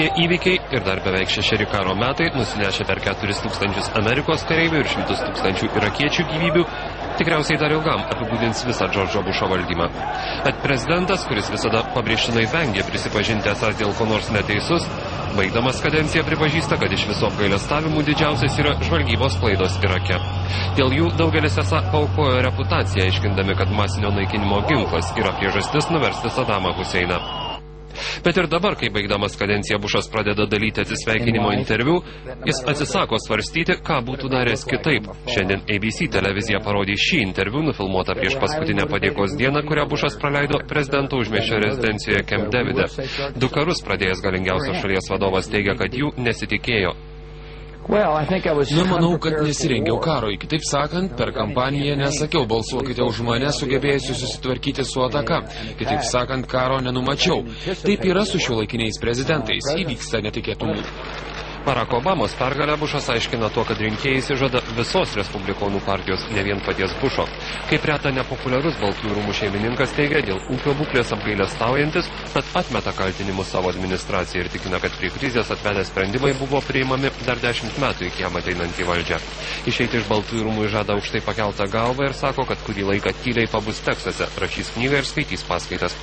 Tie įvykiai ir dar beveik 6 karo metai, nusinešę per 4000 Amerikos kareivių ir 100 000 irakiečių gyvybių, tikriausiai dar ilgam apibūdins visą Džordžo Bušo valdymą. At prezidentas, kuris visada pabrėžtinai vengė prisipažinti esąs dėl ko nors neteisus, baigdamas kadenciją pripažįsta, kad iš viso apgailestavimų didžiausias yra žvalgybos klaidos Irake. Dėl jų daugelis esą paaukojo reputaciją, aiškindami, kad masinio naikinimo ginklas yra priežastis nuversti Sadamą Huseiną. Bet ir dabar, kai baigdamas kadenciją Bušas pradeda dalyti atsisveikinimo interviu, jis atsisako svarstyti, ką būtų daręs kitaip. Šiandien ABC televizija parodė šį interviu, nufilmuotą prieš paskutinę padėkos dieną, kurią Bušas praleido prezidento užmiesčio rezidencijoje Camp Davide. 2 karus pradėjęs galingiausios šalies vadovas teigia, kad jų nesitikėjo. Nemanau, kad nesirengiau karui. Kitaip sakant, per kampaniją nesakiau balsuokite už mane sugebėjusiu susitvarkyti su ataka. Kitaip sakant, karo nenumačiau. Taip yra su šiuolaikiniais prezidentais. Įvyksta netikėtumų. Barack Obamos pergalę Bušas aiškina tuo, kad rinkėjai išsižada visos Respublikonų partijos, ne vien paties Bušo. Kaip reta nepopuliarus Baltųjų rūmų šeimininkas teigia, dėl ūkio būklės apgailestaujantis, bet atmeta kaltinimus savo administracijai ir tikina, kad prie krizės atvedę sprendimai buvo priimami dar 10 metų iki jam ateinant į valdžią. Išeiti iš Baltųjų rūmų žada aukštai pakeltą galvą ir sako, kad kurį laiką tyliai pabus Teksase, rašys knygą ir skaitys paskaitas.